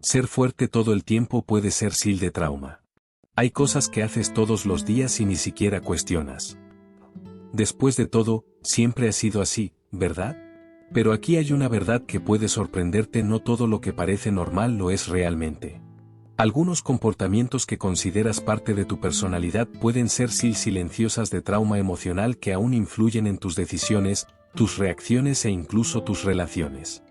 Ser fuerte todo el tiempo puede ser sil de trauma. Hay cosas que haces todos los días y ni siquiera cuestionas. Después de todo, siempre ha sido así, ¿verdad? Pero aquí hay una verdad que puede sorprenderte: no todo lo que parece normal lo es realmente. Algunos comportamientos que consideras parte de tu personalidad pueden ser silenciosas de trauma emocional que aún influyen en tus decisiones, tus reacciones e incluso tus relaciones.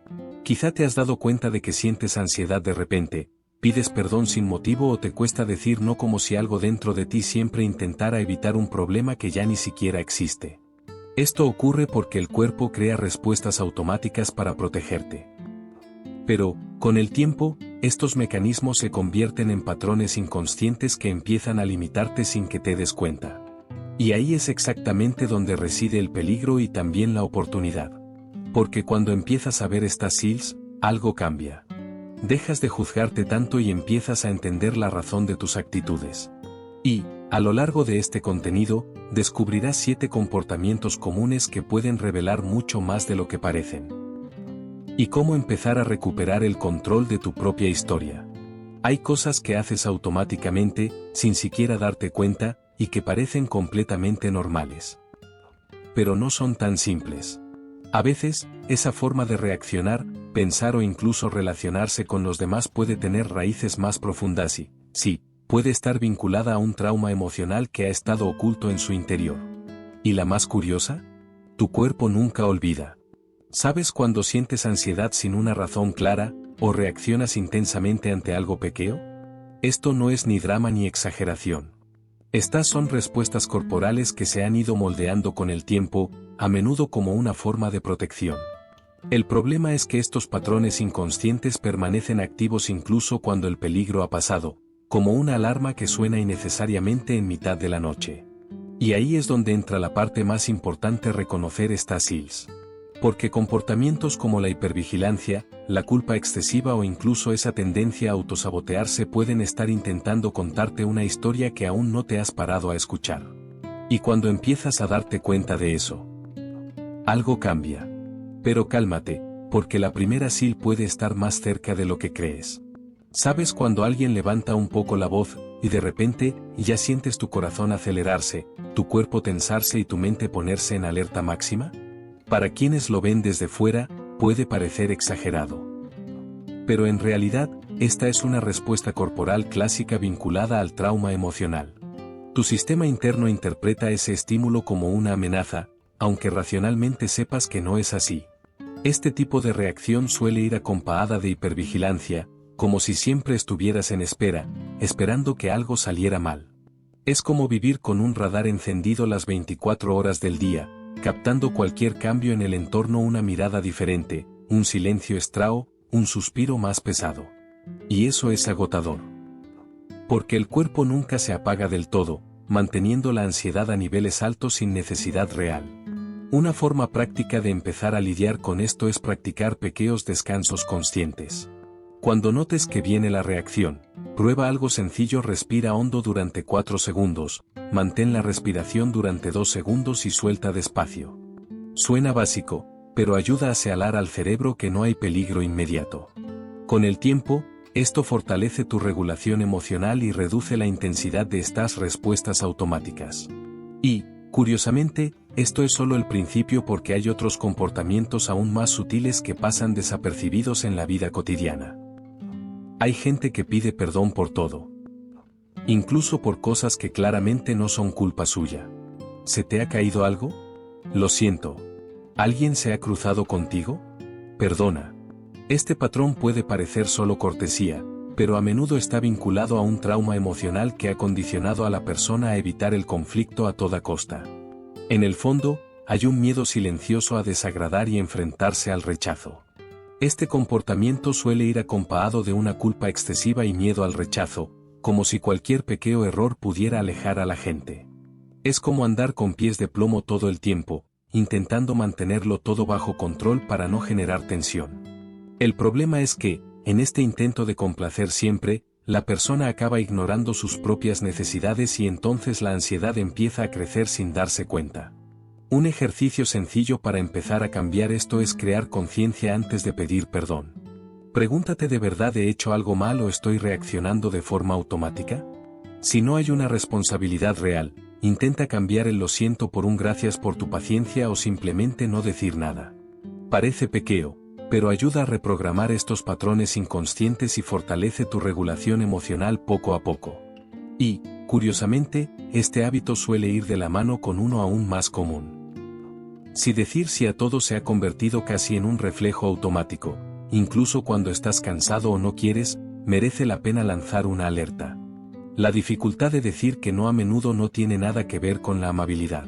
Quizá te has dado cuenta de que sientes ansiedad de repente, pides perdón sin motivo o te cuesta decir no, como si algo dentro de ti siempre intentara evitar un problema que ya ni siquiera existe. Esto ocurre porque el cuerpo crea respuestas automáticas para protegerte. Pero, con el tiempo, estos mecanismos se convierten en patrones inconscientes que empiezan a limitarte sin que te des cuenta. Y ahí es exactamente donde reside el peligro y también la oportunidad. Porque cuando empiezas a ver estas SEALs, algo cambia. Dejas de juzgarte tanto y empiezas a entender la razón de tus actitudes. Y, a lo largo de este contenido, descubrirás 7 comportamientos comunes que pueden revelar mucho más de lo que parecen. Y cómo empezar a recuperar el control de tu propia historia. Hay cosas que haces automáticamente, sin siquiera darte cuenta, y que parecen completamente normales. Pero no son tan simples. A veces, esa forma de reaccionar, pensar o incluso relacionarse con los demás puede tener raíces más profundas y, sí, puede estar vinculada a un trauma emocional que ha estado oculto en su interior. ¿Y la más curiosa? Tu cuerpo nunca olvida. ¿Sabes cuando sientes ansiedad sin una razón clara, o reaccionas intensamente ante algo pequeño? Esto no es ni drama ni exageración. Estas son respuestas corporales que se han ido moldeando con el tiempo, a menudo como una forma de protección. El problema es que estos patrones inconscientes permanecen activos incluso cuando el peligro ha pasado, como una alarma que suena innecesariamente en mitad de la noche. Y ahí es donde entra la parte más importante: reconocer estas SEALs. Porque comportamientos como la hipervigilancia, la culpa excesiva o incluso esa tendencia a autosabotearse pueden estar intentando contarte una historia que aún no te has parado a escuchar. Y cuando empiezas a darte cuenta de eso, algo cambia. Pero cálmate, porque la primera SEAL puede estar más cerca de lo que crees. ¿Sabes cuando alguien levanta un poco la voz, y de repente, ya sientes tu corazón acelerarse, tu cuerpo tensarse y tu mente ponerse en alerta máxima? Para quienes lo ven desde fuera, puede parecer exagerado. Pero en realidad, esta es una respuesta corporal clásica vinculada al trauma emocional. Tu sistema interno interpreta ese estímulo como una amenaza, aunque racionalmente sepas que no es así. Este tipo de reacción suele ir acompañada de hipervigilancia, como si siempre estuvieras en espera, esperando que algo saliera mal. Es como vivir con un radar encendido las 24 horas del día, captando cualquier cambio en el entorno: una mirada diferente, un silencio extraño, un suspiro más pesado. Y eso es agotador. Porque el cuerpo nunca se apaga del todo, manteniendo la ansiedad a niveles altos sin necesidad real. Una forma práctica de empezar a lidiar con esto es practicar pequeños descansos conscientes. Cuando notes que viene la reacción, prueba algo sencillo: respira hondo durante 4 segundos, mantén la respiración durante 2 segundos y suelta despacio. Suena básico, pero ayuda a señalar al cerebro que no hay peligro inmediato. Con el tiempo, esto fortalece tu regulación emocional y reduce la intensidad de estas respuestas automáticas. Y, curiosamente, esto es solo el principio, porque hay otros comportamientos aún más sutiles que pasan desapercibidos en la vida cotidiana. Hay gente que pide perdón por todo. Incluso por cosas que claramente no son culpa suya. ¿Se te ha caído algo? Lo siento. ¿Alguien se ha cruzado contigo? Perdona. Este patrón puede parecer solo cortesía, pero a menudo está vinculado a un trauma emocional que ha condicionado a la persona a evitar el conflicto a toda costa. En el fondo, hay un miedo silencioso a desagradar y enfrentarse al rechazo. Este comportamiento suele ir acompañado de una culpa excesiva y miedo al rechazo, como si cualquier pequeño error pudiera alejar a la gente. Es como andar con pies de plomo todo el tiempo, intentando mantenerlo todo bajo control para no generar tensión. El problema es que, en este intento de complacer siempre, la persona acaba ignorando sus propias necesidades y entonces la ansiedad empieza a crecer sin darse cuenta. Un ejercicio sencillo para empezar a cambiar esto es crear conciencia antes de pedir perdón. Pregúntate, ¿de verdad he hecho algo mal o estoy reaccionando de forma automática? Si no hay una responsabilidad real, intenta cambiar el lo siento por un gracias por tu paciencia o simplemente no decir nada. Parece pequeño, pero ayuda a reprogramar estos patrones inconscientes y fortalece tu regulación emocional poco a poco. Y, curiosamente, este hábito suele ir de la mano con uno aún más común. Si decir sí a todo se ha convertido casi en un reflejo automático, incluso cuando estás cansado o no quieres, merece la pena lanzar una alerta. La dificultad de decir que no a menudo no tiene nada que ver con la amabilidad,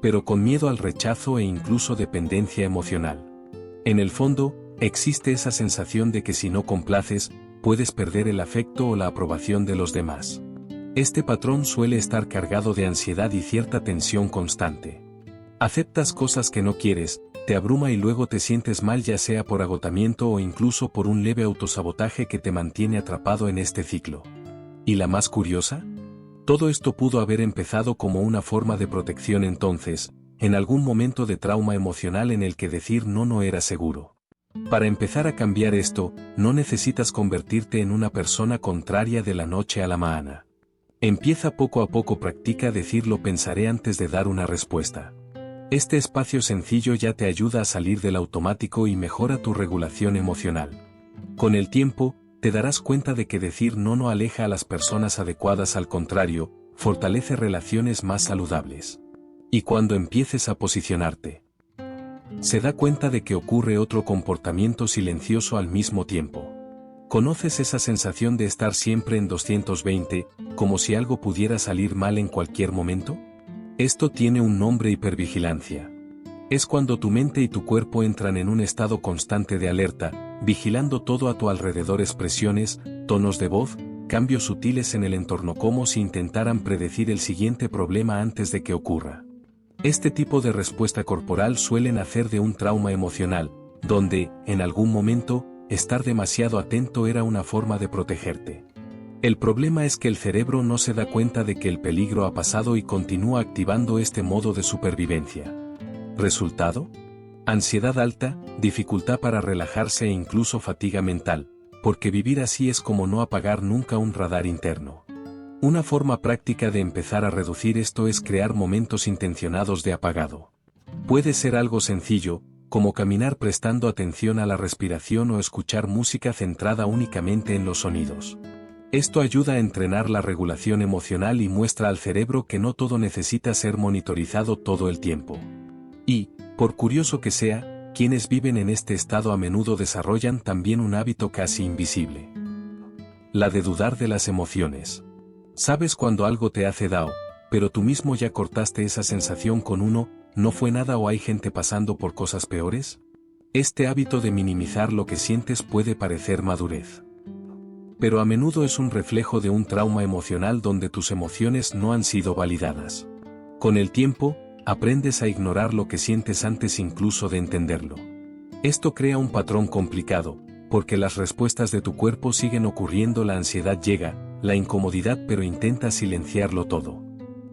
pero con miedo al rechazo e incluso dependencia emocional. En el fondo, existe esa sensación de que si no complaces, puedes perder el afecto o la aprobación de los demás. Este patrón suele estar cargado de ansiedad y cierta tensión constante. Aceptas cosas que no quieres, te abruma y luego te sientes mal, ya sea por agotamiento o incluso por un leve autosabotaje que te mantiene atrapado en este ciclo. ¿Y la más curiosa? Todo esto pudo haber empezado como una forma de protección entonces, en algún momento de trauma emocional en el que decir no no era seguro. Para empezar a cambiar esto, no necesitas convertirte en una persona contraria de la noche a la mañana. Empieza poco a poco, practica decir lo pensaré antes de dar una respuesta. Este espacio sencillo ya te ayuda a salir del automático y mejora tu regulación emocional. Con el tiempo, te darás cuenta de que decir no no aleja a las personas adecuadas, al contrario, fortalece relaciones más saludables. Y cuando empieces a posicionarte, se da cuenta de que ocurre otro comportamiento silencioso al mismo tiempo. ¿Conoces esa sensación de estar siempre en 220, como si algo pudiera salir mal en cualquier momento? Esto tiene un nombre: hipervigilancia. Es cuando tu mente y tu cuerpo entran en un estado constante de alerta, vigilando todo a tu alrededor: expresiones, tonos de voz, cambios sutiles en el entorno, como si intentaran predecir el siguiente problema antes de que ocurra. Este tipo de respuesta corporal suele nacer de un trauma emocional, donde, en algún momento, estar demasiado atento era una forma de protegerte. El problema es que el cerebro no se da cuenta de que el peligro ha pasado y continúa activando este modo de supervivencia. ¿Resultado? Ansiedad alta, dificultad para relajarse e incluso fatiga mental, porque vivir así es como no apagar nunca un radar interno. Una forma práctica de empezar a reducir esto es crear momentos intencionados de apagado. Puede ser algo sencillo, como caminar prestando atención a la respiración o escuchar música centrada únicamente en los sonidos. Esto ayuda a entrenar la regulación emocional y muestra al cerebro que no todo necesita ser monitorizado todo el tiempo. Y, por curioso que sea, quienes viven en este estado a menudo desarrollan también un hábito casi invisible: la de dudar de las emociones. Sabes cuando algo te hace daño, pero tú mismo ya cortaste esa sensación con uno, ¿no fue nada o hay gente pasando por cosas peores? Este hábito de minimizar lo que sientes puede parecer madurez, pero a menudo es un reflejo de un trauma emocional donde tus emociones no han sido validadas. Con el tiempo, aprendes a ignorar lo que sientes antes incluso de entenderlo. Esto crea un patrón complicado, porque las respuestas de tu cuerpo siguen ocurriendo, la ansiedad llega, la incomodidad, pero intenta silenciarlo todo.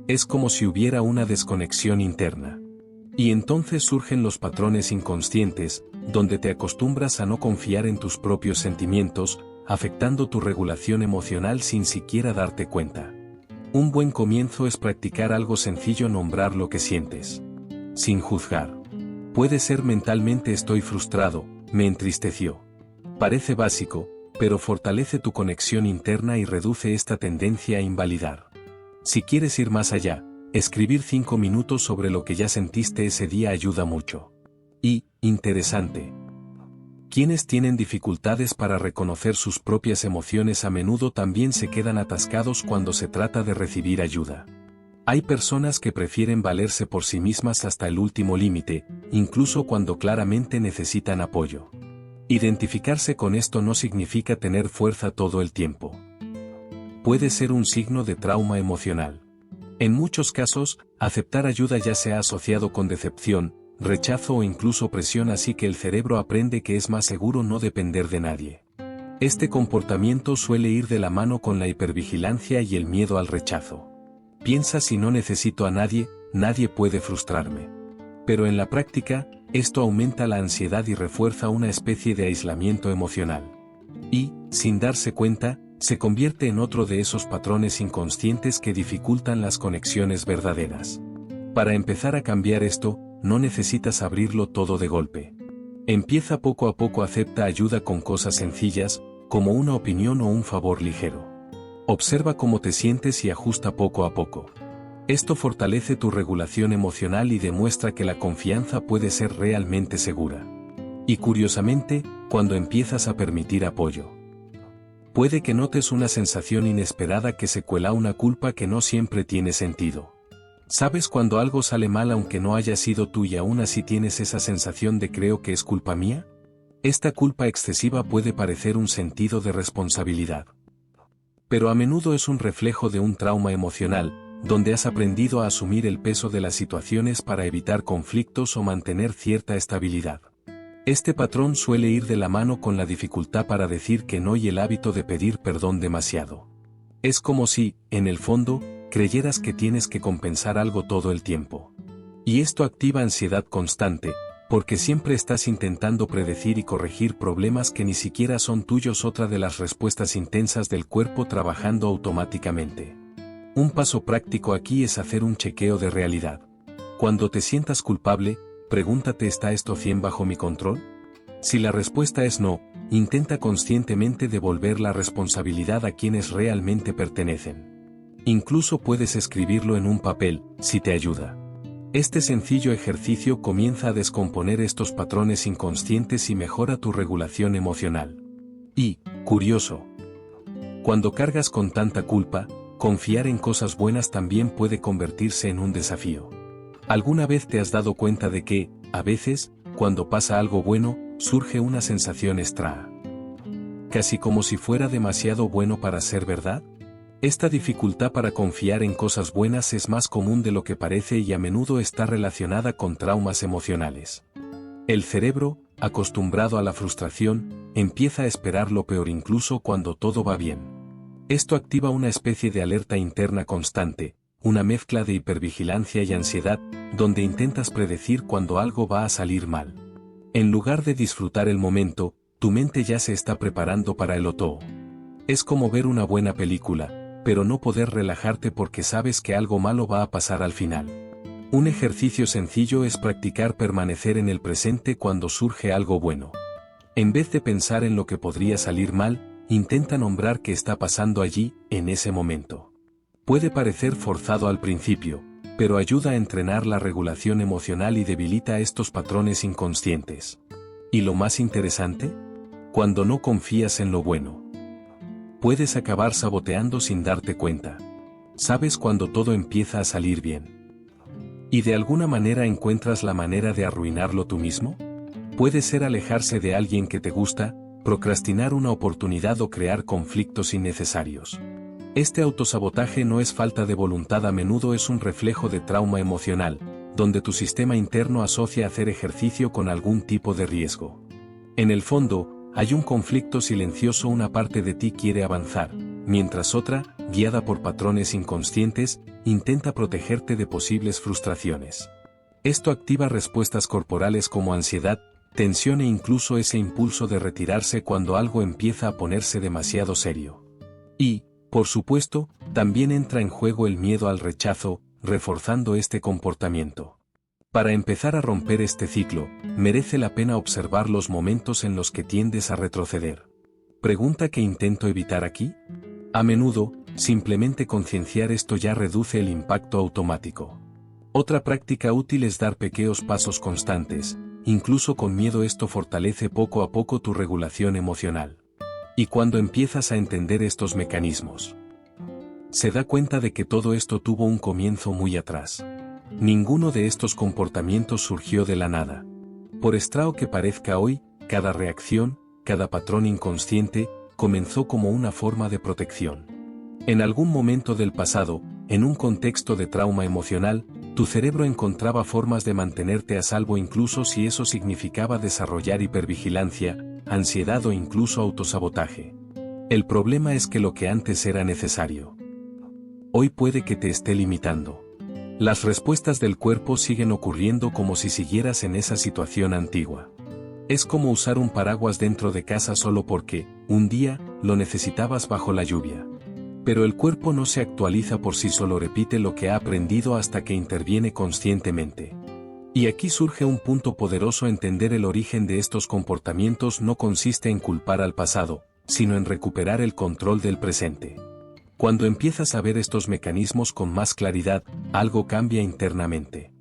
Es como si hubiera una desconexión interna. Y entonces surgen los patrones inconscientes, donde te acostumbras a no confiar en tus propios sentimientos, afectando tu regulación emocional sin siquiera darte cuenta. Un buen comienzo es practicar algo sencillo: nombrar lo que sientes, sin juzgar. Puede ser mentalmente: estoy frustrado, me entristeció. Parece básico, pero fortalece tu conexión interna y reduce esta tendencia a invalidar. Si quieres ir más allá, escribir 5 minutos sobre lo que ya sentiste ese día ayuda mucho. Y, interesante, quienes tienen dificultades para reconocer sus propias emociones a menudo también se quedan atascados cuando se trata de recibir ayuda. Hay personas que prefieren valerse por sí mismas hasta el último límite, incluso cuando claramente necesitan apoyo. Identificarse con esto no significa tener fuerza todo el tiempo. Puede ser un signo de trauma emocional. En muchos casos, aceptar ayuda ya se ha asociado con decepción, rechazo o incluso presión, así que el cerebro aprende que es más seguro no depender de nadie. Este comportamiento suele ir de la mano con la hipervigilancia y el miedo al rechazo. Piensa: si no necesito a nadie, nadie puede frustrarme. Pero en la práctica, esto aumenta la ansiedad y refuerza una especie de aislamiento emocional. Y, sin darse cuenta, se convierte en otro de esos patrones inconscientes que dificultan las conexiones verdaderas. Para empezar a cambiar esto, no necesitas abrirlo todo de golpe. Empieza poco a poco, acepta ayuda con cosas sencillas, como una opinión o un favor ligero. Observa cómo te sientes y ajusta poco a poco. Esto fortalece tu regulación emocional y demuestra que la confianza puede ser realmente segura. Y curiosamente, cuando empiezas a permitir apoyo, puede que notes una sensación inesperada que se cuela una culpa que no siempre tiene sentido. ¿Sabes cuando algo sale mal aunque no haya sido tú y aún así tienes esa sensación de creo que es culpa mía? Esta culpa excesiva puede parecer un sentido de responsabilidad. Pero a menudo es un reflejo de un trauma emocional, donde has aprendido a asumir el peso de las situaciones para evitar conflictos o mantener cierta estabilidad. Este patrón suele ir de la mano con la dificultad para decir que no y el hábito de pedir perdón demasiado. Es como si, en el fondo, creyeras que tienes que compensar algo todo el tiempo. Y esto activa ansiedad constante, porque siempre estás intentando predecir y corregir problemas que ni siquiera son tuyos, otra de las respuestas intensas del cuerpo trabajando automáticamente. Un paso práctico aquí es hacer un chequeo de realidad. Cuando te sientas culpable, pregúntate: ¿está esto 100% bajo mi control? Si la respuesta es no, intenta conscientemente devolver la responsabilidad a quienes realmente pertenecen. Incluso puedes escribirlo en un papel, si te ayuda. Este sencillo ejercicio comienza a descomponer estos patrones inconscientes y mejora tu regulación emocional. Y, curioso, cuando cargas con tanta culpa, confiar en cosas buenas también puede convertirse en un desafío. ¿Alguna vez te has dado cuenta de que, a veces, cuando pasa algo bueno, surge una sensación extraña? Casi como si fuera demasiado bueno para ser verdad. Esta dificultad para confiar en cosas buenas es más común de lo que parece y a menudo está relacionada con traumas emocionales. El cerebro, acostumbrado a la frustración, empieza a esperar lo peor incluso cuando todo va bien. Esto activa una especie de alerta interna constante, una mezcla de hipervigilancia y ansiedad, donde intentas predecir cuando algo va a salir mal. En lugar de disfrutar el momento, tu mente ya se está preparando para el otoño. Es como ver una buena película, pero no poder relajarte porque sabes que algo malo va a pasar al final. Un ejercicio sencillo es practicar permanecer en el presente cuando surge algo bueno. En vez de pensar en lo que podría salir mal, intenta nombrar qué está pasando allí, en ese momento. Puede parecer forzado al principio, pero ayuda a entrenar la regulación emocional y debilita estos patrones inconscientes. ¿Y lo más interesante? Cuando no confías en lo bueno, puedes acabar saboteando sin darte cuenta. ¿Sabes cuando todo empieza a salir bien? ¿Y de alguna manera encuentras la manera de arruinarlo tú mismo? Puede ser alejarse de alguien que te gusta, procrastinar una oportunidad o crear conflictos innecesarios. Este autosabotaje no es falta de voluntad, a menudo es un reflejo de trauma emocional, donde tu sistema interno asocia hacer ejercicio con algún tipo de riesgo. En el fondo, hay un conflicto silencioso, una parte de ti quiere avanzar, mientras otra, guiada por patrones inconscientes, intenta protegerte de posibles frustraciones. Esto activa respuestas corporales como ansiedad, tensión e incluso ese impulso de retirarse cuando algo empieza a ponerse demasiado serio. Y, por supuesto, también entra en juego el miedo al rechazo, reforzando este comportamiento. Para empezar a romper este ciclo, merece la pena observar los momentos en los que tiendes a retroceder. Pregunta: ¿qué intento evitar aquí? A menudo, simplemente concienciar esto ya reduce el impacto automático. Otra práctica útil es dar pequeños pasos constantes, incluso con miedo. Esto fortalece poco a poco tu regulación emocional. Y cuando empiezas a entender estos mecanismos, se da cuenta de que todo esto tuvo un comienzo muy atrás. Ninguno de estos comportamientos surgió de la nada. Por extraño que parezca hoy, cada reacción, cada patrón inconsciente, comenzó como una forma de protección. En algún momento del pasado, en un contexto de trauma emocional, tu cerebro encontraba formas de mantenerte a salvo incluso si eso significaba desarrollar hipervigilancia, ansiedad o incluso autosabotaje. El problema es que lo que antes era necesario, hoy puede que te esté limitando. Las respuestas del cuerpo siguen ocurriendo como si siguieras en esa situación antigua. Es como usar un paraguas dentro de casa solo porque, un día, lo necesitabas bajo la lluvia. Pero el cuerpo no se actualiza por sí solo, repite lo que ha aprendido hasta que interviene conscientemente. Y aquí surge un punto poderoso: entender el origen de estos comportamientos no consiste en culpar al pasado, sino en recuperar el control del presente. Cuando empiezas a ver estos mecanismos con más claridad, algo cambia internamente.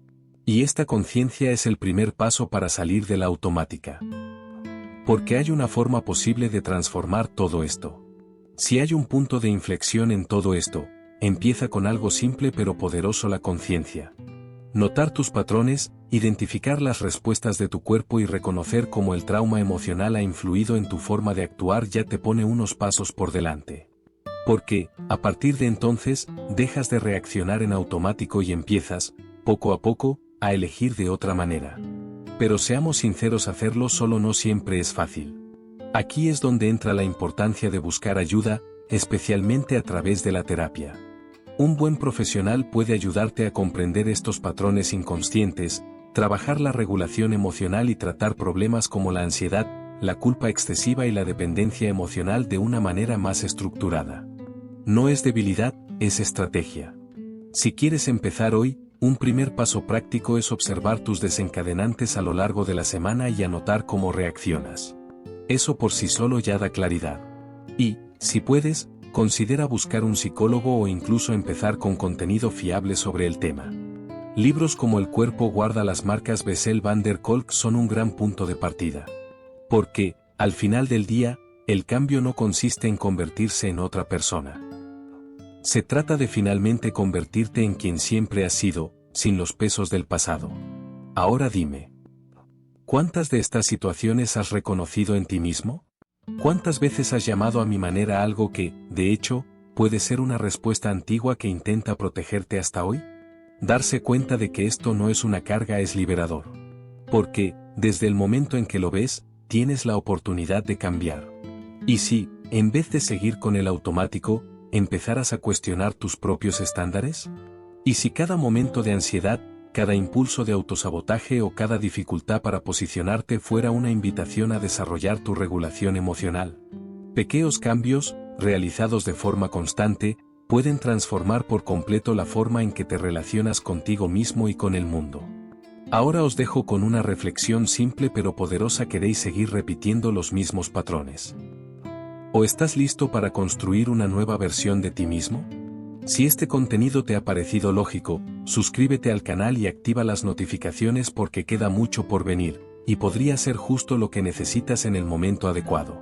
Y esta conciencia es el primer paso para salir de la automática. Porque hay una forma posible de transformar todo esto. Si hay un punto de inflexión en todo esto, empieza con algo simple pero poderoso: la conciencia. Notar tus patrones, identificar las respuestas de tu cuerpo y reconocer cómo el trauma emocional ha influido en tu forma de actuar ya te pone unos pasos por delante. Porque, a partir de entonces, dejas de reaccionar en automático y empiezas, poco a poco, a elegir de otra manera. Pero seamos sinceros, hacerlo solo no siempre es fácil. Aquí es donde entra la importancia de buscar ayuda, especialmente a través de la terapia. Un buen profesional puede ayudarte a comprender estos patrones inconscientes, trabajar la regulación emocional y tratar problemas como la ansiedad, la culpa excesiva y la dependencia emocional de una manera más estructurada. No es debilidad, es estrategia. Si quieres empezar hoy, un primer paso práctico es observar tus desencadenantes a lo largo de la semana y anotar cómo reaccionas. Eso por sí solo ya da claridad. Y, si puedes, considera buscar un psicólogo o incluso empezar con contenido fiable sobre el tema. Libros como El cuerpo guarda las marcas de Bessel van der Kolk son un gran punto de partida. Porque, al final del día, el cambio no consiste en convertirse en otra persona. Se trata de finalmente convertirte en quien siempre has sido, sin los pesos del pasado. Ahora dime, ¿cuántas de estas situaciones has reconocido en ti mismo? ¿Cuántas veces has llamado a mi manera algo que, de hecho, puede ser una respuesta antigua que intenta protegerte hasta hoy? Darse cuenta de que esto no es una carga es liberador. Porque, desde el momento en que lo ves, tienes la oportunidad de cambiar. Y si, en vez de seguir con el automático, ¿empezaras a cuestionar tus propios estándares? ¿Y si cada momento de ansiedad, cada impulso de autosabotaje o cada dificultad para posicionarte fuera una invitación a desarrollar tu regulación emocional? Pequeños cambios, realizados de forma constante, pueden transformar por completo la forma en que te relacionas contigo mismo y con el mundo. Ahora os dejo con una reflexión simple pero poderosa: ¿queréis seguir repitiendo los mismos patrones? ¿O estás listo para construir una nueva versión de ti mismo? Si este contenido te ha parecido lógico, suscríbete al canal y activa las notificaciones porque queda mucho por venir, y podría ser justo lo que necesitas en el momento adecuado.